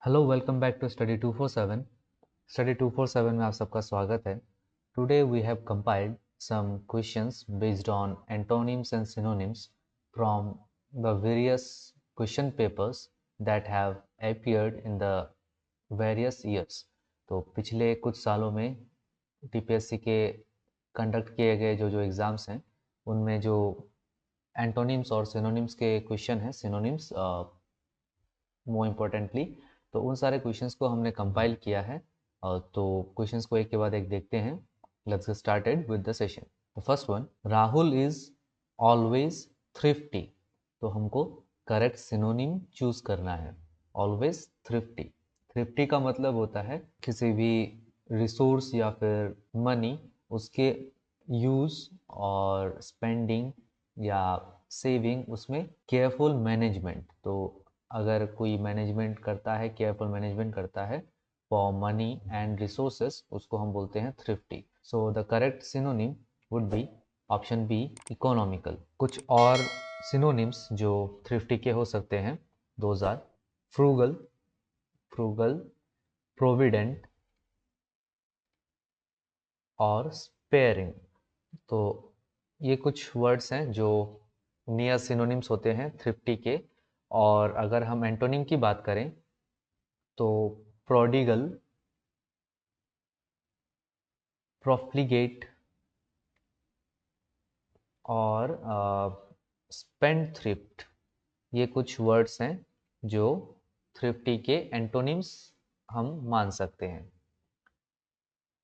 Hello welcome back to study 247। Study 247 में आप सबका स्वागत है। Today we have compiled some questions based on antonyms and synonyms from the various question papers that have appeared in the various years. तो पिछले कुछ सालों में टीपीएससी के कंडक्ट किए गए जो एग्ज़ाम्स हैं उनमें जो एंटोनिम्स और सिनोनिम्स के क्वेश्चन हैं, सिनोनिम्स मोर इम्पोर्टेंटली, तो उन सारे क्वेश्चंस को हमने कंपाइल किया है। तो क्वेश्चंस को एक के बाद एक देखते हैं। Let's get started with the session. The first one, Rahul is always thrifty. तो हमको करेक्ट सिनोनिम चूज करना है। ऑलवेज थ्रिफ्टी, थ्रिफ्टी का मतलब होता है किसी भी रिसोर्स या फिर मनी उसके यूज और स्पेंडिंग या सेविंग, उसमें केयरफुल मैनेजमेंट। तो अगर कोई मैनेजमेंट करता है, केयरफुल मैनेजमेंट करता है फॉर मनी एंड रिसोर्सेस, उसको हम बोलते हैं thrifty. So the correct synonym would be option B, economical. कुछ और सिनोनिम्स जो थ्रिफ्टी के हो सकते हैं, those are frugal, frugal, provident और स्पेयरिंग। तो ये कुछ वर्ड्स हैं जो नियर सिनोनिम्स होते हैं थ्रिफ्टी के। और अगर हम एंटोनिम की बात करें तो प्रोडिगल, प्रोफ्लिगेट और स्पेंड थ्रिफ्ट, ये कुछ वर्ड्स हैं जो थ्रिफ्टी के एंटोनिम्स हम मान सकते हैं।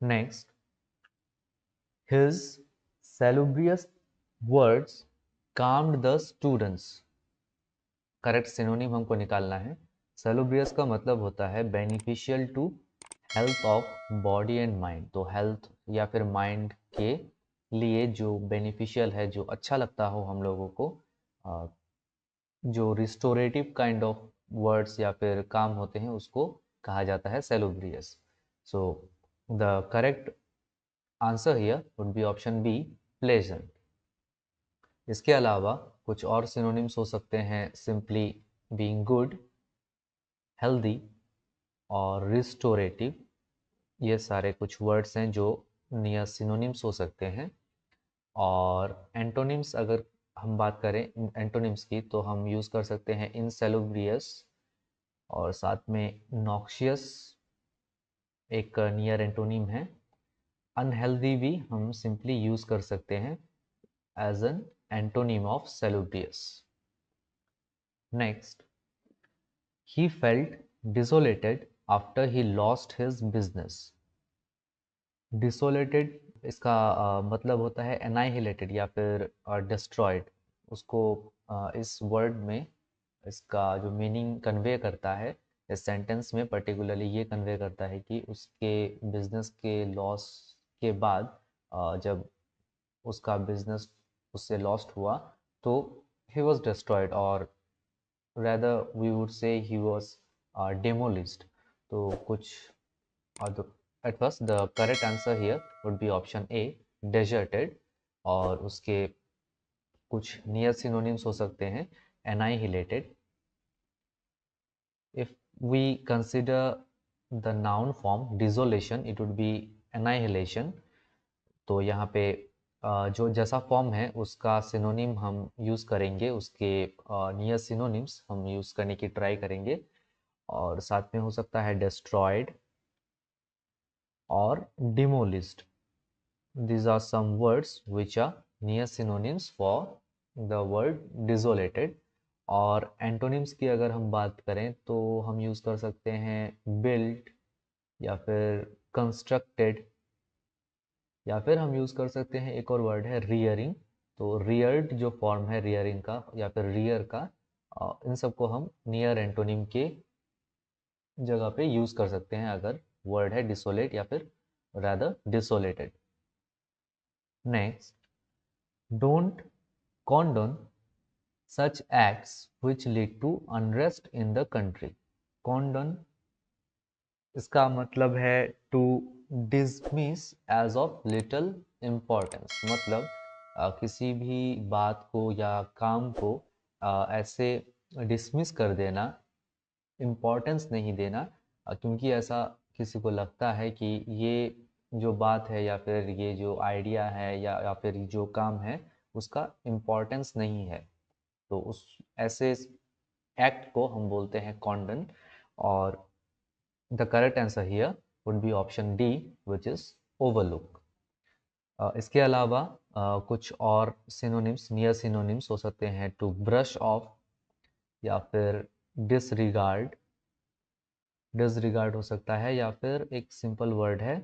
Next, his salubrious words calmed the students। Correct synonym हमको निकालना है। salubrious का मतलब होता है beneficial to health of body and mind. तो हेल्थ या फिर माइंड के लिए जो बेनिफिशियल है, जो अच्छा लगता हो हम लोगों को, जो रिस्टोरेटिव काइंड ऑफ वर्ड्स या फिर काम होते हैं, उसको कहा जाता है salubrious। So the correct answer here would be option B, pleasant. इसके अलावा कुछ और सिनोनिम्स हो सकते हैं, सिंपली बीइंग गुड, हेल्दी और रिस्टोरेटिव। ये सारे कुछ वर्ड्स हैं जो नियर सिनोनिम्स हो सकते हैं। और एंटोनिम्स अगर हम बात करें एंटोनिम्स की, तो हम यूज़ कर सकते हैं इनसेलुब्रियस, और साथ में नॉक्शियस एक नियर एंटोनिम है। अनहेल्दी भी हम सिंपली यूज़ कर सकते हैं as an antonym of salubrious. Next, he felt desolated after he lost his business। Desolated, इसका मतलब होता है एनाइहिलेटेड या फिर डिस्ट्रॉयड। उसको इस वर्ड में इसका जो मीनिंग कन्वे करता है, इस सेंटेंस में पर्टिकुलरली ये कन्वे करता है कि उसके बिजनेस के लॉस के बाद, जब उसका बिजनेस उससे लॉस्ट हुआ, तो ही वॉज डिस्ट्रॉयड, और rather we would say he was demolished। तो कुछ at first the correct answer here would be option A, deserted। और उसके कुछ नियर सिनोनिम्स हो सकते हैं, annihilated। if we consider the noun form desolation, it would be annihilation। तो यहाँ पे जो जैसा फॉर्म है उसका सिनोनिम हम यूज़ करेंगे, उसके नियर सिनोनिम्स हम यूज़ करने की ट्राई करेंगे। और साथ में हो सकता है डिस्ट्रॉयड और डिमोलिस्ड। These are some words which are near synonyms for the word desolated। और एंटोनिम्स की अगर हम बात करें तो हम यूज़ कर सकते हैं built या फिर constructed, या फिर हम यूज़ कर सकते हैं एक और वर्ड है rearing। तो reared जो फॉर्म है rearing का या फिर rear का, इन सबको हम नियर एंटोनिम के जगह पे यूज़ कर सकते हैं अगर वर्ड है डिसोलेट या फिर rather desolated। Next, don't condone such acts which lead to unrest in the country। condone, इसका मतलब है to dismiss as of little importance। मतलब किसी भी बात को या काम को ऐसे डिसमिस कर देना इम्पोर्टेंस नहीं देना, क्योंकि ऐसा किसी को लगता है कि ये जो बात है या फिर ये जो आइडिया है या फिर जो काम है उसका इम्पोर्टेंस नहीं है, तो उस ऐसे एक्ट को हम बोलते हैं कॉन्डन। और the correct answer here would be option D, which is overlook. इसके अलावा कुछ और सिनोनिम्स, नियर सिनोनिम्स हो सकते हैं टू ब्रश ऑफ या फिर डिसरिगार्ड। डिसरिगार्ड हो सकता है या फिर एक सिंपल वर्ड है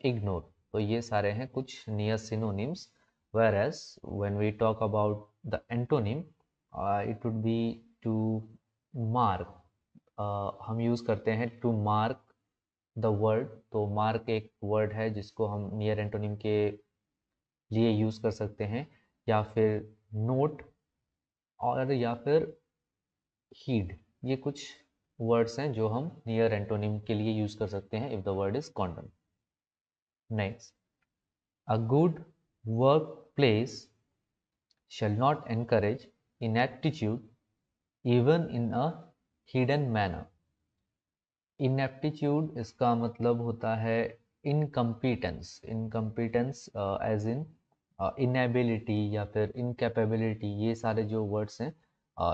इग्नोर। तो ये सारे हैं कुछ near synonyms. Whereas when we talk about the antonym, it would be to mark. हम यूज़ करते हैं टू मार्क द वर्ड। तो मार्क एक वर्ड है जिसको हम नियर एंटोनिम के लिए यूज़ कर सकते हैं, या फिर नोट, और या फिर हीड। ये कुछ वर्ड्स हैं जो हम नियर एंटोनिम के लिए यूज़ कर सकते हैं if the word is condone. Next, a good work place shall not encourage inaptitude even in a hidden manner। Inaptitude इसका मतलब होता है incompetence. Incompetence as in inability या फिर इनकैपेबिलिटी, ये सारे जो वर्ड्स हैं,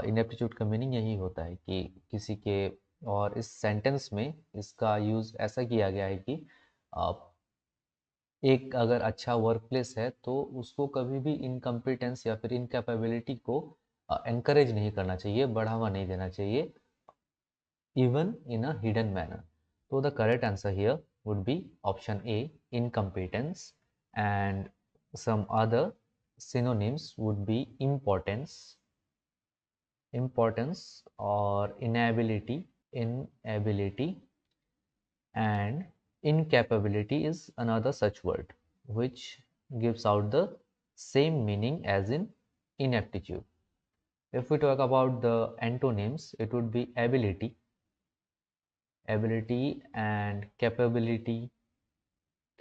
इनएप्टीट्यूड का मीनिंग यही होता है कि किसी के, और इस सेंटेंस में इसका यूज़ ऐसा किया गया है कि uh, एक अगर अच्छा वर्क प्लेस है तो उसको कभी भी इनकम्पिटेंस या फिर इनकैपेबिलिटी को एनकरेज नहीं करना चाहिए, बढ़ावा नहीं देना चाहिए, even in a hidden manner। So the correct answer here would be option A, incompetence, and some other synonyms would be importance, importance or inability, and incapability is another such word which gives out the same meaning as in inaptitude. If we talk about the antonyms, it would be ability, ability and capability.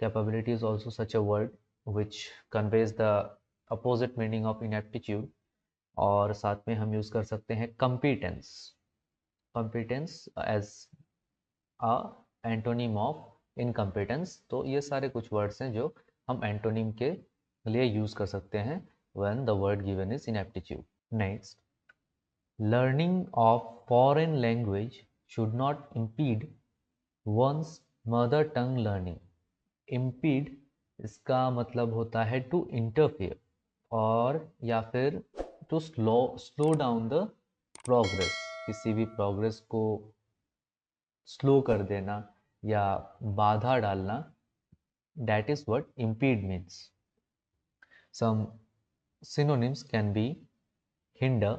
Capability is also such a word which conveys the opposite meaning of inaptitude। और साथ में हम use कर सकते हैं competence, competence as a antonym of incompetence। तो ये सारे कुछ वर्ड्स हैं जो हम एंटोनिम के लिए यूज कर सकते हैं when the word given is inaptitude। Next, learning of foreign language should not impede one's mother tongue learning। impede इसका मतलब होता है टू इंटरफियर, और या फिर to slow down the progress. किसी भी प्रोग्रेस को स्लो कर देना या बाधा डालना, that is what impede means. Some synonyms can be hinder,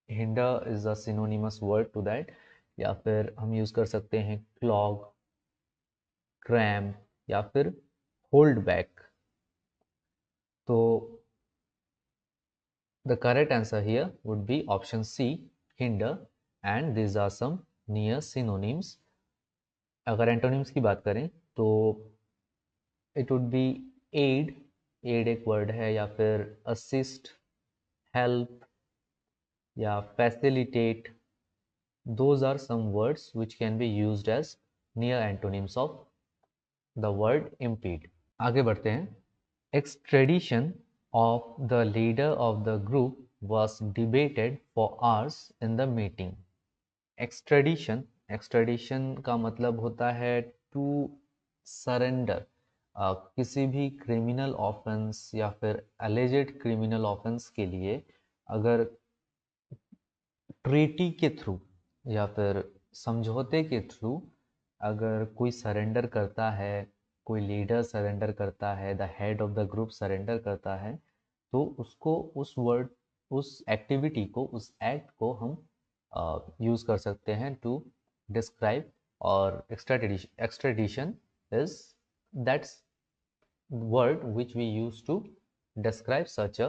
hinder is a synonymous word to that। या फिर हम यूज कर सकते हैं clog, cramp या फिर hold back। तो the correct answer here would be option C, hinder, and these are some near synonyms। अगर antonyms की बात करें तो it would be aid, aid एक word है, या फिर assist, help या facilitate। those are some words which can be used as near antonyms of the word impede। आगे बढ़ते हैं। Extradition of the leader of the group was debated for hours in the meeting। Extradition, extradition का मतलब होता है to surrender. किसी भी criminal offence या फिर अलेजेड क्रिमिनल ऑफेंस के लिए अगर ट्रीटी के थ्रू या फिर समझौते के थ्रू अगर कोई सरेंडर करता है, कोई लीडर सरेंडर करता है, the head of the group surrender करता है, तो उसको उस वर्ड, उस एक्टिविटी को, उस एक्ट को हम यूज़ कर सकते हैं टू डिस्क्राइब। और extradition is that's word which we use to describe such a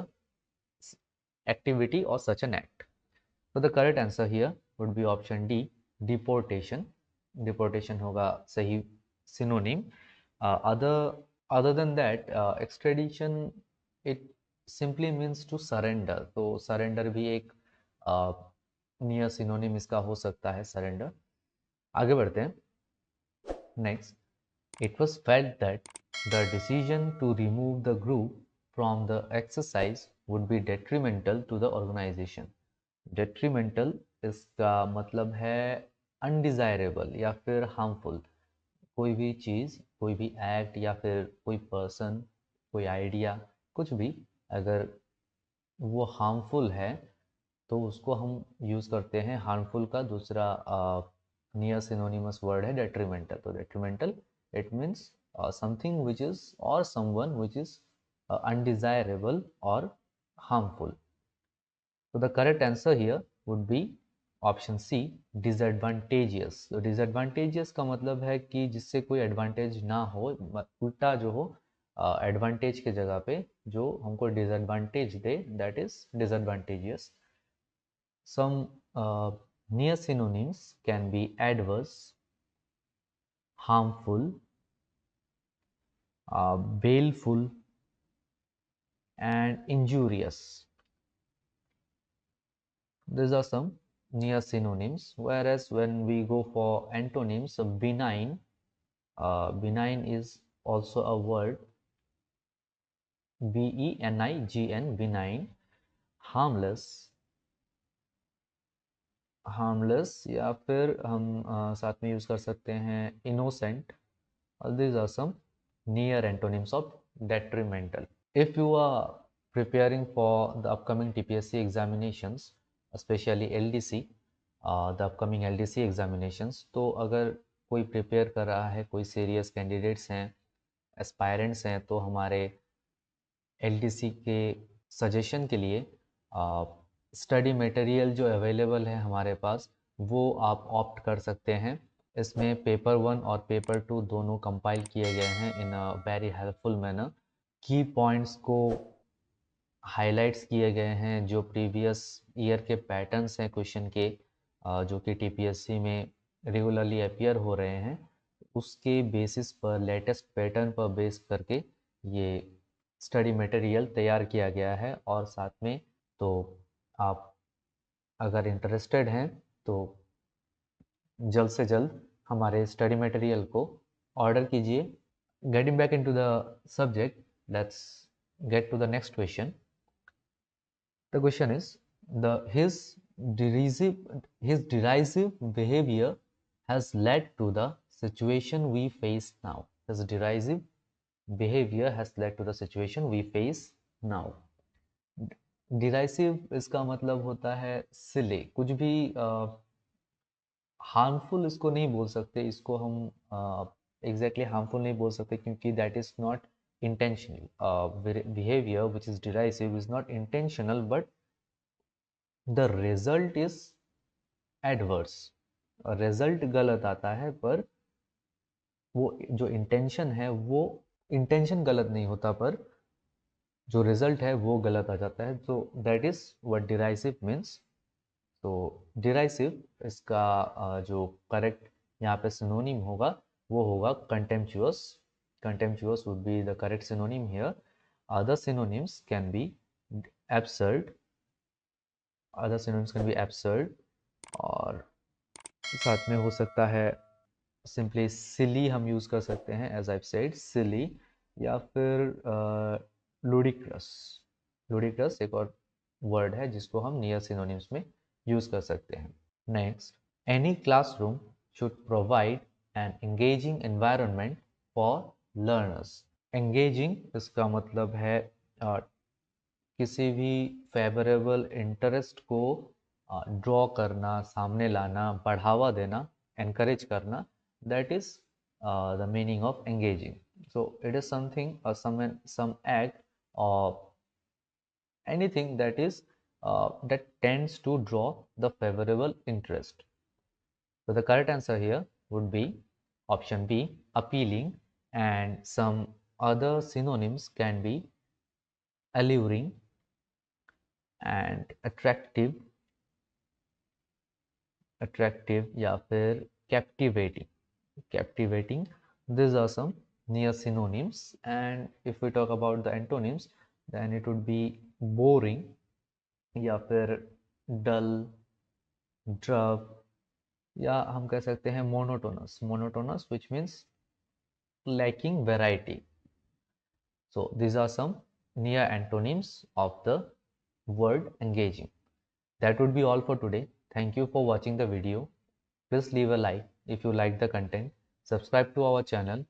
activity or such an act। So the correct answer here would be option D, deportation। deportation होगा सही synonym। Other than that, extradition it simply means to surrender। तो surrender भी एक near synonym इसका हो सकता है surrender. आगे बढ़ते हैं। Next, it was felt that the decision to remove the group from the exercise would be detrimental to the organization. Detrimental इसका मतलब है undesirable या फिर harmful। कोई भी चीज़, कोई भी एक्ट या फिर कोई पर्सन, कोई आइडिया, कुछ भी अगर वो हार्मफुल है तो उसको हम यूज़ करते हैं। हार्मफुल का दूसरा नियर सिनोनिमस वर्ड है डेट्रीमेंटल। तो detrimental it means something which is और समवन विच इज़ अनडिजायरेबल और harmful. So the correct answer here would be option C, disadvantageous. तो डिसएडवांटेजियस का मतलब है कि जिससे कोई एडवांटेज ना हो, उल्टा जो हो, एडवांटेज के जगह पे जो हमको डिसएडवांटेज दे, that is disadvantageous. Some near synonyms can be adverse, harmful, baleful and injurious. These are some near synonyms, whereas when we go for antonyms, benign, benign is also a word, benign, benign, harmless, harmless, या फिर हम साथ में use कर सकते हैं innocent. These are some near antonyms of detrimental. If you are preparing for the upcoming TPSC examinations, especially LDC, the upcoming LDC examinations, तो अगर कोई प्रिपेयर कर रहा है, कोई सीरियस कैंडिडेट्स हैं, एस्पायरेंट्स हैं, तो हमारे LDC के सजेशन के लिए स्टडी मटेरियल जो अवेलेबल है हमारे पास, वो आप ऑप्ट कर सकते हैं। इसमें पेपर 1 और पेपर 2 दोनों कंपाइल किए गए हैं इन अ वेरी हेल्पफुल मैनर। की पॉइंट्स को हाइलाइट्स किए गए हैं, जो प्रीवियस ईयर के पैटर्न्स हैं क्वेश्चन के, जो कि टीपीएससी में रेगुलरली अपीयर हो रहे हैं, उसके बेसिस पर, लेटेस्ट पैटर्न पर बेस करके ये स्टडी मटेरियल तैयार किया गया है। और साथ में तो आप अगर इंटरेस्टेड हैं तो जल्द से जल्द हमारे स्टडी मटेरियल को ऑर्डर कीजिए। Getting back into the subject, let's get to the next question. The question is, the his derisive behavior has led to the situation we face now. His derisive behavior has led to the situation we face now. Derisive इसका मतलब होता है सिले, कुछ भी harmful इसको नहीं बोल सकते, इसको हम एग्जैक्टली हार्मफुल नहीं बोल सकते, क्योंकि that is not intentional. Behavior which is derisive is not intentional, but the result is adverse. Result गलत आता है, पर वो जो इंटेंशन है, वो इंटेंशन गलत नहीं होता, पर जो रिजल्ट है वो गलत आ जाता है। तो दैट इज व्हाट डिराइसिव मीन्स। तो डिराइसिव इसका जो करेक्ट यहाँ पे सिनोनिम होगा वो होगा contemptuous. Contemptuous would be the correct synonym here. Other synonyms can B absurd, other synonyms can B absurd, और साथ में हो सकता है सिंपली सिली हम यूज़ कर सकते हैं, एज आई सेड सिली, या फिर लुडिक्रस। लुडिक्रस एक और वर्ड है जिसको हम नियर सिनोनिम्स में यूज़ कर सकते हैं। Next, any classroom should provide an engaging environment for learners. Engaging इसका मतलब है किसी भी फेवरेबल इंटरेस्ट को ड्रॉ करना, सामने लाना, बढ़ावा देना, encourage करना, that is the meaning of engaging. So it is something or some act or anything that is that tends to draw the favorable interest. So the correct answer here would be option B, appealing, and some other synonyms can be alluring and attractive, या फिर captivating. Captivating. These are some near synonyms. And if we talk about the antonyms, then it would be boring, या फिर dull, या हम कह सकते हैं monotonous, monotonous which means lacking variety. So these are some near antonyms of the word engaging. That would be all for today. Thank you for watching the video. Please leave a like if you like the content. Subscribe to our channel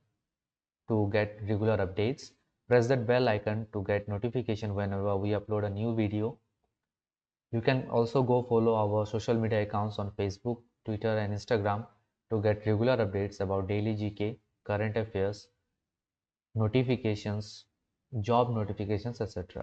to get regular updates. Press that bell icon to get notification whenever we upload a new video. You can also go follow our social media accounts on Facebook, Twitter and Instagram to get regular updates about daily GK, current affairs, notifications, job notifications, etc.